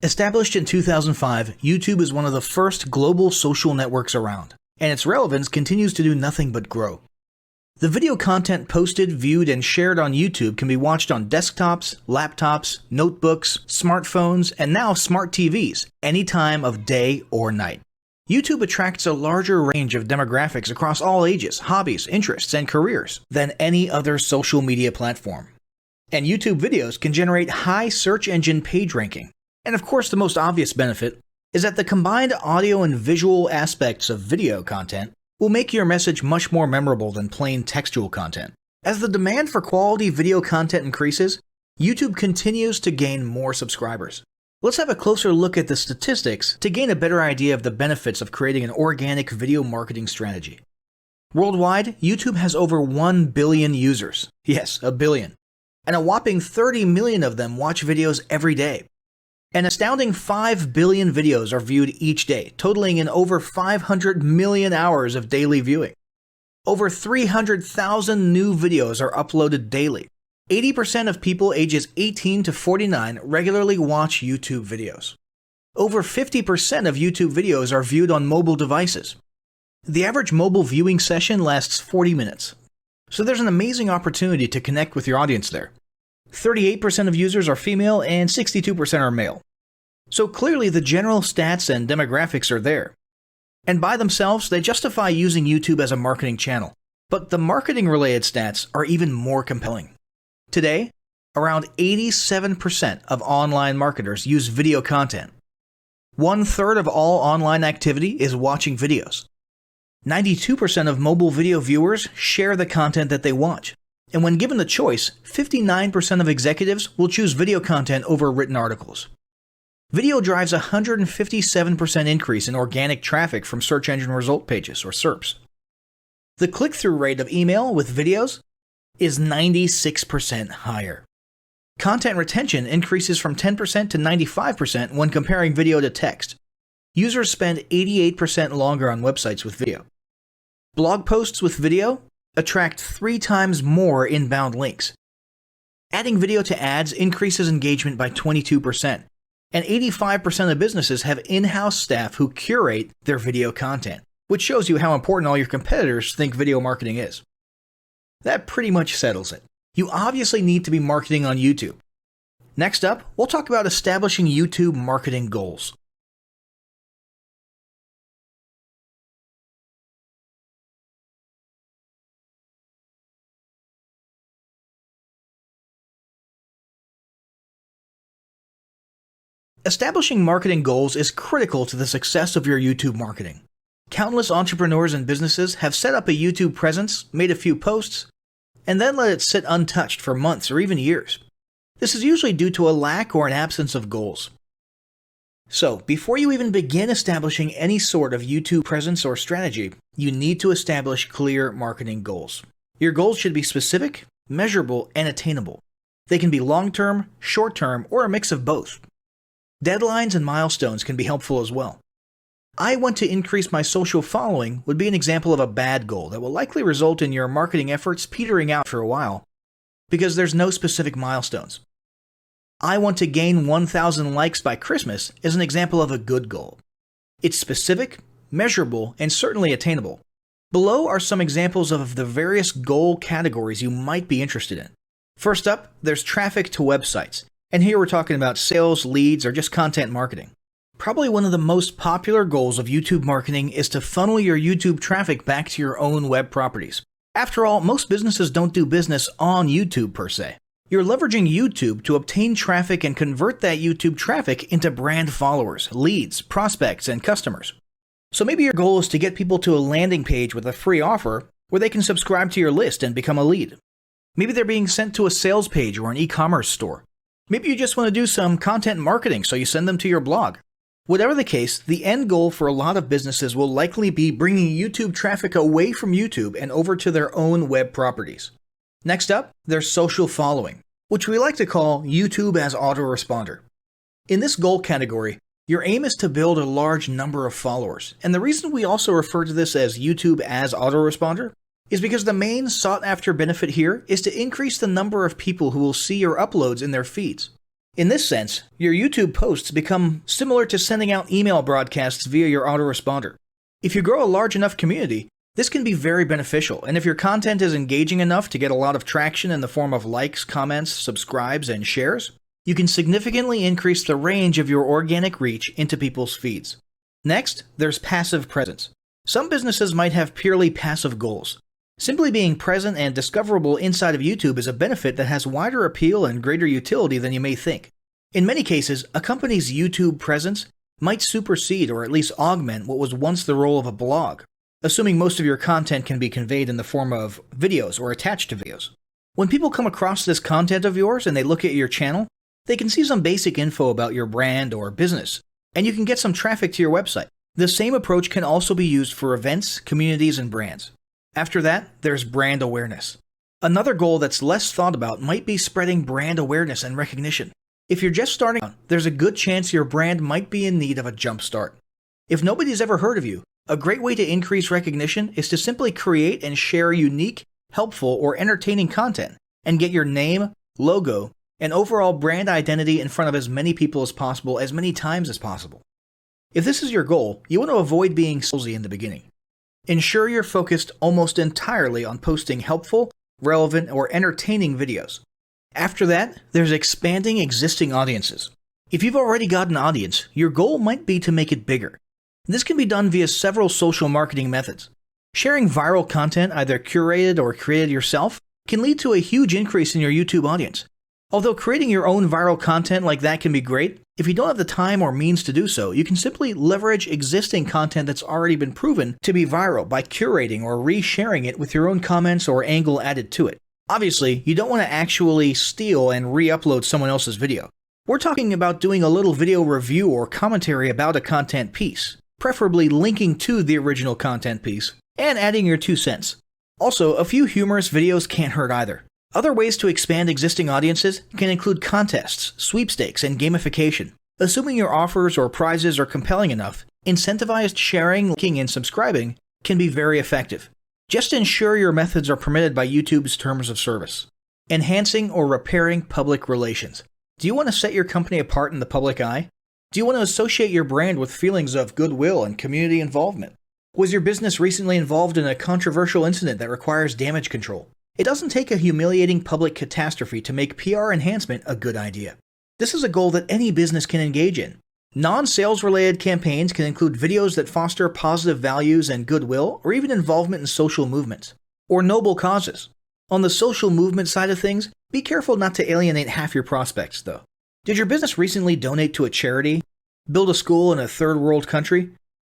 Established in 2005, YouTube is one of the first global social networks around, and its relevance continues to do nothing but grow. The video content posted, viewed, and shared on YouTube can be watched on desktops, laptops, notebooks, smartphones, and now smart TVs, any time of day or night. YouTube attracts a larger range of demographics across all ages, hobbies, interests, and careers than any other social media platform. And YouTube videos can generate high search engine page ranking. And of course, the most obvious benefit is that the combined audio and visual aspects of video content will make your message much more memorable than plain textual content. As the demand for quality video content increases, YouTube continues to gain more subscribers. Let's have a closer look at the statistics to gain a better idea of the benefits of creating an organic video marketing strategy. Worldwide, YouTube has over 1 billion users. Yes, a billion. And a whopping 30 million of them watch videos every day. An astounding 5 billion videos are viewed each day, totaling in over 500 million hours of daily viewing. Over 300,000 new videos are uploaded daily. 80% of people ages 18 to 49 regularly watch YouTube videos. Over 50% of YouTube videos are viewed on mobile devices. The average mobile viewing session lasts 40 minutes. So there's an amazing opportunity to connect with your audience there. 38% of users are female and 62% are male. So clearly the general stats and demographics are there. And by themselves, they justify using YouTube as a marketing channel. But the marketing-related stats are even more compelling. Today, around 87% of online marketers use video content. 1/3 of all online activity is watching videos. 92% of mobile video viewers share the content that they watch. And when given the choice, 59% of executives will choose video content over written articles. Video drives a 157% increase in organic traffic from search engine result pages, or SERPs. The click-through rate of email with videos is 96% higher. Content retention increases from 10% to 95% when comparing video to text. Users spend 88% longer on websites with video. Blog posts with video attract 3 times more inbound links. Adding video to ads increases engagement by 22%, and 85% of businesses have in-house staff who curate their video content, which shows you how important all your competitors think video marketing is. That pretty much settles it. You obviously need to be marketing on YouTube. Next up, we'll talk about establishing YouTube marketing goals. Establishing marketing goals is critical to the success of your YouTube marketing. Countless entrepreneurs and businesses have set up a YouTube presence, made a few posts, and then let it sit untouched for months or even years. This is usually due to a lack or an absence of goals. So, before you even begin establishing any sort of YouTube presence or strategy, you need to establish clear marketing goals. Your goals should be specific, measurable, and attainable. They can be long-term, short-term, or a mix of both. Deadlines and milestones can be helpful as well. I want to increase my social following would be an example of a bad goal that will likely result in your marketing efforts petering out for a while because there's no specific milestones. I want to gain 1,000 likes by Christmas is an example of a good goal. It's specific, measurable, and certainly attainable. Below are some examples of the various goal categories you might be interested in. First up, there's traffic to websites. And here we're talking about sales, leads, or just content marketing. Probably one of the most popular goals of YouTube marketing is to funnel your YouTube traffic back to your own web properties. After all, most businesses don't do business on YouTube per se. You're leveraging YouTube to obtain traffic and convert that YouTube traffic into brand followers, leads, prospects, and customers. So maybe your goal is to get people to a landing page with a free offer where they can subscribe to your list and become a lead. Maybe they're being sent to a sales page or an e-commerce store. Maybe you just want to do some content marketing, so you send them to your blog. Whatever the case, the end goal for a lot of businesses will likely be bringing YouTube traffic away from YouTube and over to their own web properties. Next up, there's social following, which we like to call YouTube as autoresponder. In this goal category, your aim is to build a large number of followers, and the reason we also refer to this as YouTube as autoresponder is because the main sought-after benefit here is to increase the number of people who will see your uploads in their feeds. In this sense, your YouTube posts become similar to sending out email broadcasts via your autoresponder. If you grow a large enough community, this can be very beneficial, and if your content is engaging enough to get a lot of traction in the form of likes, comments, subscribes, and shares, you can significantly increase the range of your organic reach into people's feeds. Next, there's passive presence. Some businesses might have purely passive goals. Simply being present and discoverable inside of YouTube is a benefit that has wider appeal and greater utility than you may think. In many cases, a company's YouTube presence might supersede or at least augment what was once the role of a blog, assuming most of your content can be conveyed in the form of videos or attached to videos. When people come across this content of yours and they look at your channel, they can see some basic info about your brand or business, and you can get some traffic to your website. The same approach can also be used for events, communities, and brands. After that, there's brand awareness. Another goal that's less thought about might be spreading brand awareness and recognition. If you're just starting out, there's a good chance your brand might be in need of a jump start. If nobody's ever heard of you, a great way to increase recognition is to simply create and share unique, helpful, or entertaining content and get your name, logo, and overall brand identity in front of as many people as possible as many times as possible. If this is your goal, you want to avoid being salesy in the beginning. Ensure you're focused almost entirely on posting helpful, relevant, or entertaining videos. After that, there's expanding existing audiences. If you've already got an audience, your goal might be to make it bigger. This can be done via several social marketing methods. Sharing viral content, either curated or created yourself, can lead to a huge increase in your YouTube audience. Although creating your own viral content like that can be great, if you don't have the time or means to do so, you can simply leverage existing content that's already been proven to be viral by curating or resharing it with your own comments or angle added to it. Obviously, you don't want to actually steal and re-upload someone else's video. We're talking about doing a little video review or commentary about a content piece, preferably linking to the original content piece, and adding your 2 cents. Also, a few humorous videos can't hurt either. Other ways to expand existing audiences can include contests, sweepstakes, and gamification. Assuming your offers or prizes are compelling enough, incentivized sharing, liking, and subscribing can be very effective. Just ensure your methods are permitted by YouTube's terms of service. Enhancing or repairing public relations. Do you want to set your company apart in the public eye? Do you want to associate your brand with feelings of goodwill and community involvement? Was your business recently involved in a controversial incident that requires damage control? It doesn't take a humiliating public catastrophe to make PR enhancement a good idea. This is a goal that any business can engage in. Non-sales related campaigns can include videos that foster positive values and goodwill, or even involvement in social movements, or noble causes. On the social movement side of things, be careful not to alienate half your prospects, though. Did your business recently donate to a charity? Build a school in a third world country?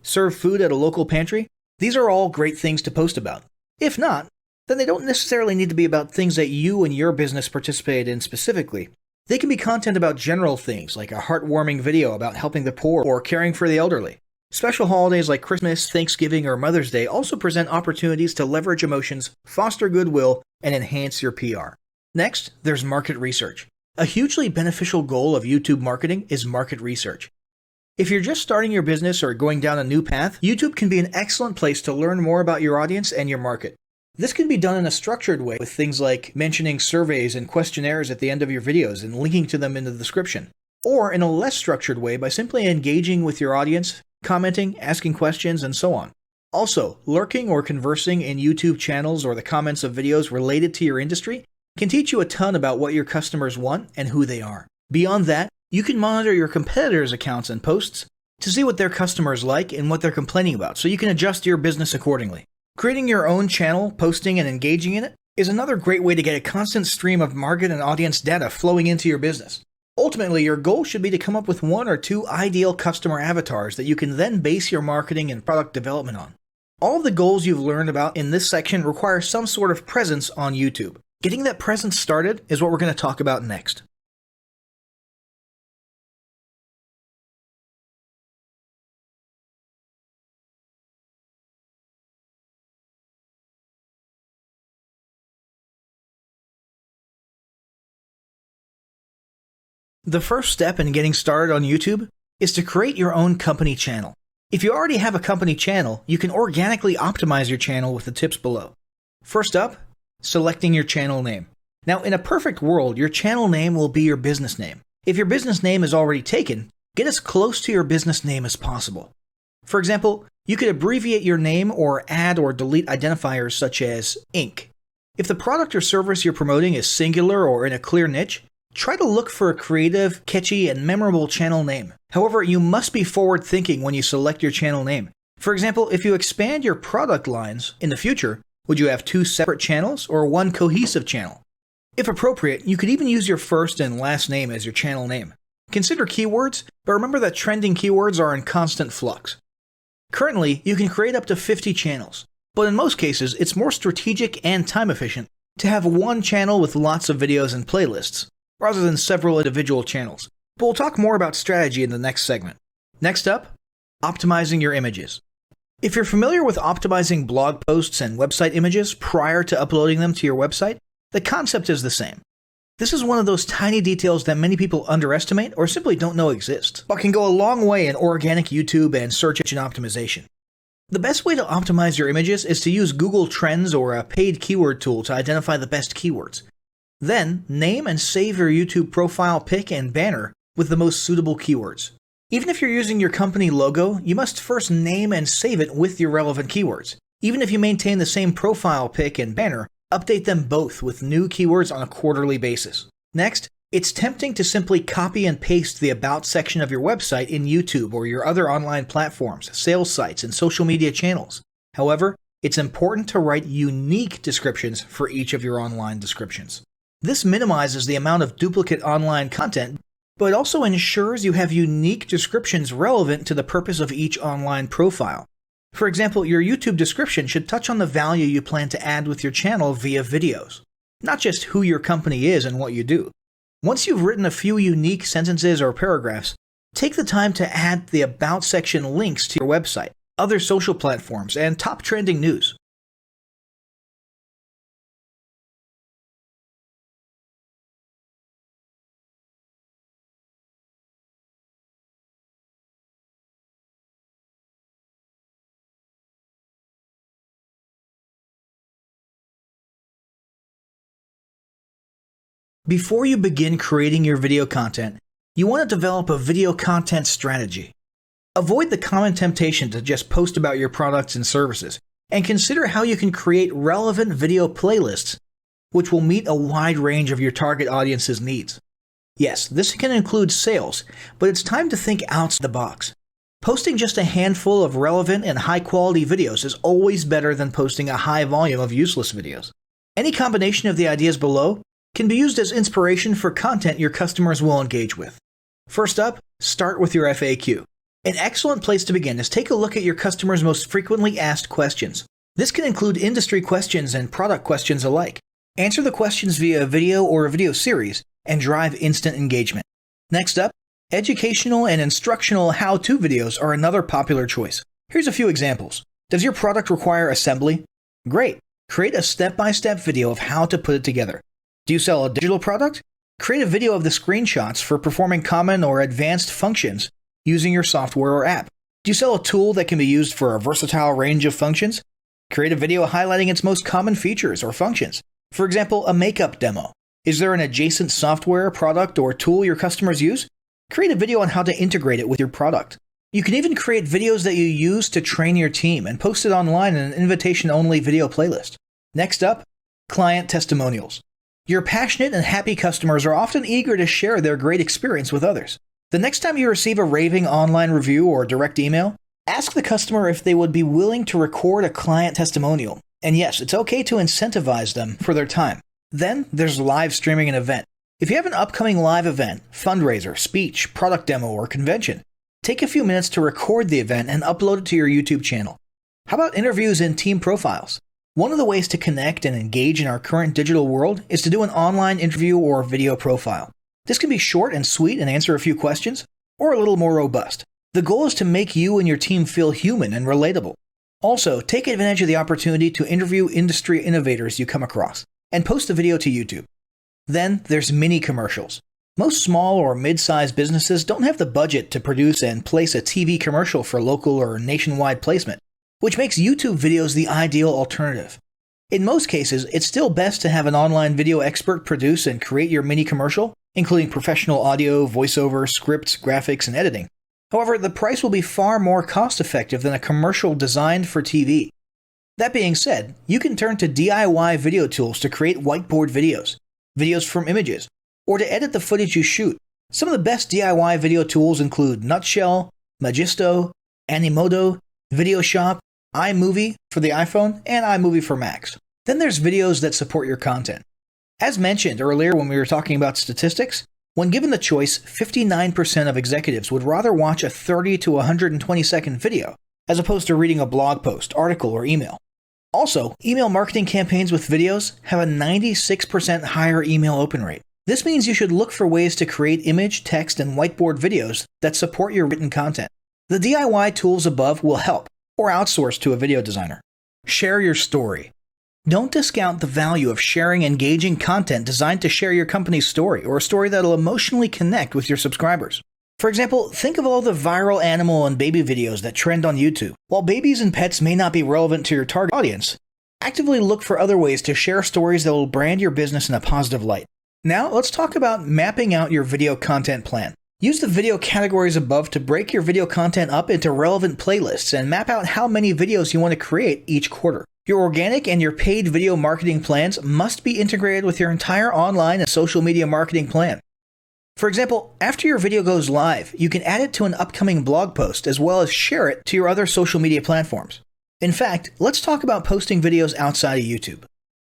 Serve food at a local pantry? These are all great things to post about. If not, then they don't necessarily need to be about things that you and your business participate in specifically. They can be content about general things, like a heartwarming video about helping the poor or caring for the elderly. Special holidays like Christmas, Thanksgiving, or Mother's Day also present opportunities to leverage emotions, foster goodwill, and enhance your PR. Next, there's market research. A hugely beneficial goal of YouTube marketing is market research. If you're just starting your business or going down a new path, YouTube can be an excellent place to learn more about your audience and your market. This can be done in a structured way with things like mentioning surveys and questionnaires at the end of your videos and linking to them in the description, or in a less structured way by simply engaging with your audience, commenting, asking questions, and so on. Also, lurking or conversing in YouTube channels or the comments of videos related to your industry can teach you a ton about what your customers want and who they are. Beyond that, you can monitor your competitors' accounts and posts to see what their customers like and what they're complaining about, so you can adjust your business accordingly. Creating your own channel, posting, and engaging in it is another great way to get a constant stream of market and audience data flowing into your business. Ultimately, your goal should be to come up with 1 or 2 ideal customer avatars that you can then base your marketing and product development on. All of the goals you've learned about in this section require some sort of presence on YouTube. Getting that presence started is what we're going to talk about next. The first step in getting started on YouTube is to create your own company channel. If you already have a company channel, you can organically optimize your channel with the tips below. First up, selecting your channel name. Now, in a perfect world, your channel name will be your business name. If your business name is already taken, get as close to your business name as possible. For example, you could abbreviate your name or add or delete identifiers such as Inc. If the product or service you're promoting is singular or in a clear niche, try to look for a creative, catchy, and memorable channel name. However, you must be forward-thinking when you select your channel name. For example, if you expand your product lines in the future, would you have 2 separate channels or one cohesive channel? If appropriate, you could even use your first and last name as your channel name. Consider keywords, but remember that trending keywords are in constant flux. Currently, you can create up to 50 channels, but in most cases, it's more strategic and time efficient to have one channel with lots of videos and playlists, rather than several individual channels. But we'll talk more about strategy in the next segment. Next up, optimizing your images. If you're familiar with optimizing blog posts and website images prior to uploading them to your website, the concept is the same. This is one of those tiny details that many people underestimate or simply don't know exist, but can go a long way in organic YouTube and search engine optimization. The best way to optimize your images is to use Google Trends or a paid keyword tool to identify the best keywords. Then, name and save your YouTube profile pic and banner with the most suitable keywords. Even if you're using your company logo, you must first name and save it with your relevant keywords. Even if you maintain the same profile pic and banner, update them both with new keywords on a quarterly basis. Next, it's tempting to simply copy and paste the About section of your website in YouTube or your other online platforms, sales sites, and social media channels. However, it's important to write unique descriptions for each of your online descriptions. This minimizes the amount of duplicate online content, but it also ensures you have unique descriptions relevant to the purpose of each online profile. For example, your YouTube description should touch on the value you plan to add with your channel via videos, not just who your company is and what you do. Once you've written a few unique sentences or paragraphs, take the time to add the About section links to your website, other social platforms, and top trending news. Before you begin creating your video content, you want to develop a video content strategy. Avoid the common temptation to just post about your products and services, and consider how you can create relevant video playlists which will meet a wide range of your target audience's needs. Yes, this can include sales, but it's time to think outside the box. Posting just a handful of relevant and high-quality videos is always better than posting a high volume of useless videos. Any combination of the ideas below can be used as inspiration for content your customers will engage with. First up, start with your FAQ. An excellent place to begin is take a look at your customers' most frequently asked questions. This can include industry questions and product questions alike. Answer the questions via a video or a video series and drive instant engagement. Next up, educational and instructional how-to videos are another popular choice. Here's a few examples. Does your product require assembly? Great. Create a step-by-step video of how to put it together. Do you sell a digital product? Create a video of the screenshots for performing common or advanced functions using your software or app. Do you sell a tool that can be used for a versatile range of functions? Create a video highlighting its most common features or functions. For example, a makeup demo. Is there an adjacent software, product, or tool your customers use? Create a video on how to integrate it with your product. You can even create videos that you use to train your team and post it online in an invitation-only video playlist. Next up, client testimonials. Your passionate and happy customers are often eager to share their great experience with others. The next time you receive a raving online review or direct email, ask the customer if they would be willing to record a client testimonial. And yes, it's okay to incentivize them for their time. Then there's live streaming an event. If you have an upcoming live event, fundraiser, speech, product demo, or convention, take a few minutes to record the event and upload it to your YouTube channel. How about interviews and team profiles? One of the ways to connect and engage in our current digital world is to do an online interview or video profile. This can be short and sweet and answer a few questions, or a little more robust. The goal is to make you and your team feel human and relatable. Also, take advantage of the opportunity to interview industry innovators you come across, and post the video to YouTube. Then there's mini commercials. Most small or mid-sized businesses don't have the budget to produce and place a TV commercial for local or nationwide placement, which makes YouTube videos the ideal alternative. In most cases, it's still best to have an online video expert produce and create your mini commercial including professional audio, voiceover, scripts, graphics, and editing. However, the price will be far more cost-effective than a commercial designed for TV. That being said, you can turn to DIY video tools to create whiteboard videos, videos from images, or to edit the footage you shoot. Some of the best DIY video tools include Nutshell, Magisto, Animoto, VideoShop, iMovie for the iPhone, and iMovie for Macs. Then there's videos that support your content. As mentioned earlier when we were talking about statistics, when given the choice, 59% of executives would rather watch a 30 to 120 second video as opposed to reading a blog post, article, or email. Also, email marketing campaigns with videos have a 96% higher email open rate. This means you should look for ways to create image, text, and whiteboard videos that support your written content. The DIY tools above will help, or outsource to a video designer. Share your story. Don't discount the value of sharing engaging content designed to share your company's story, or a story that'll emotionally connect with your subscribers. For example, think of all the viral animal and baby videos that trend on YouTube. While babies and pets may not be relevant to your target audience, actively look for other ways to share stories that will brand your business in a positive light. Now, let's talk about mapping out your video content plan. Use the video categories above to break your video content up into relevant playlists and map out how many videos you want to create each quarter. Your organic and your paid video marketing plans must be integrated with your entire online and social media marketing plan. For example, after your video goes live, you can add it to an upcoming blog post as well as share it to your other social media platforms. In fact, let's talk about posting videos outside of YouTube.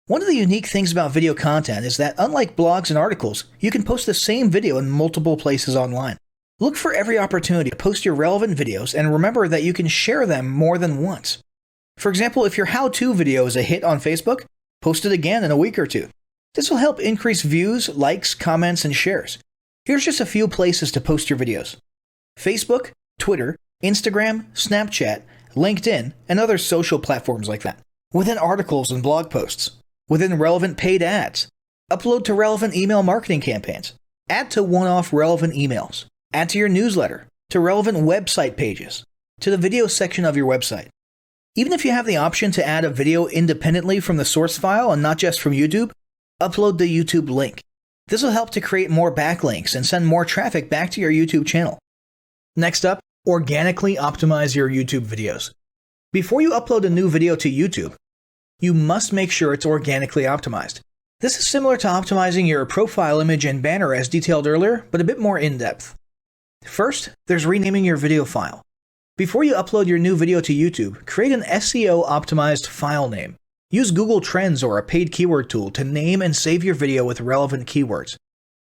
One of the unique things about video content is that unlike blogs and articles, you can post the same video in multiple places online. Look for every opportunity to post your relevant videos and remember that you can share them more than once. For example, if your how-to video is a hit on Facebook, post it again in a week or two. This will help increase views, likes, comments, and shares. Here's just a few places to post your videos: Facebook, Twitter, Instagram, Snapchat, LinkedIn, and other social platforms like that. Within articles and blog posts. Within relevant paid ads. Upload to relevant email marketing campaigns. Add to one-off relevant emails. Add to your newsletter. To relevant website pages. To the video section of your website. Even if you have the option to add a video independently from the source file and not just from YouTube, upload the YouTube link. This will help to create more backlinks and send more traffic back to your YouTube channel. Next up, organically optimize your YouTube videos. Before you upload a new video to YouTube, you must make sure it's organically optimized. This is similar to optimizing your profile image and banner as detailed earlier, but a bit more in-depth. First, there's renaming your video file. Before you upload your new video to YouTube, create an SEO-optimized file name. Use Google Trends or a paid keyword tool to name and save your video with relevant keywords.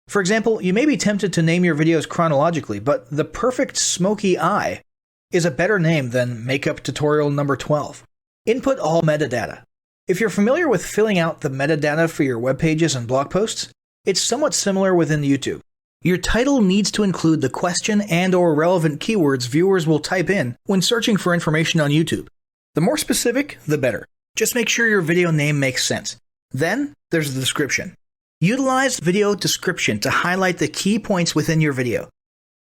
For example, you may be tempted to name your videos chronologically, but the perfect smoky eye is a better name than makeup tutorial number 12. Input all metadata. If you're familiar with filling out the metadata for your web pages and blog posts, it's somewhat similar within YouTube. Your title needs to include the question and/or relevant keywords viewers will type in when searching for information on YouTube. The more specific, the better. Just make sure your video name makes sense. Then, there's the description. Utilize video description to highlight the key points within your video.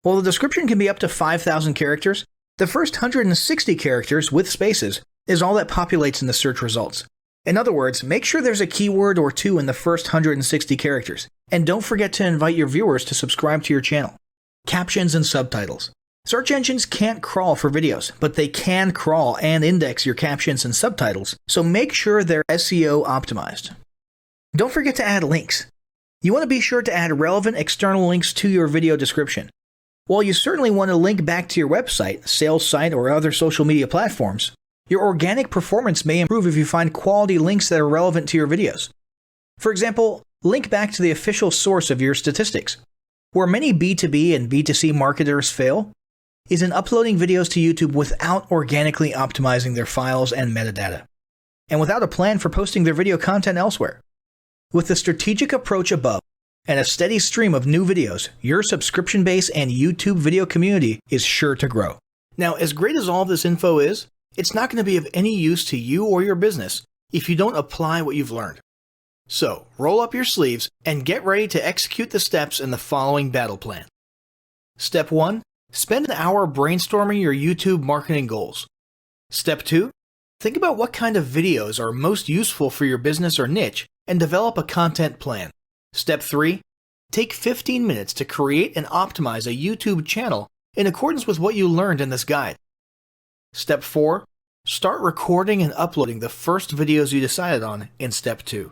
While the description can be up to 5,000 characters, the first 160 characters with spaces is all that populates in the search results. In other words, make sure there's a keyword or two in the first 160 characters, and don't forget to invite your viewers to subscribe to your channel. Captions and subtitles. Search engines can't crawl for videos, but they can crawl and index your captions and subtitles, so make sure they're SEO optimized. Don't forget to add links. You want to be sure to add relevant external links to your video description. While you certainly want to link back to your website, sales site, or other social media platforms, your organic performance may improve if you find quality links that are relevant to your videos. For example, link back to the official source of your statistics. Where many B2B and B2C marketers fail is in uploading videos to YouTube without organically optimizing their files and metadata, and without a plan for posting their video content elsewhere. With the strategic approach above and a steady stream of new videos, your subscription base and YouTube video community is sure to grow. Now, as great as all of this info is, it's not going to be of any use to you or your business if you don't apply what you've learned. So, roll up your sleeves and get ready to execute the steps in the following battle plan. Step 1. Spend an hour brainstorming your YouTube marketing goals. Step 2. Think about what kind of videos are most useful for your business or niche and develop a content plan. Step 3. Take 15 minutes to create and optimize a YouTube channel in accordance with what you learned in this guide. Step 4. Start recording and uploading the first videos you decided on in Step 2.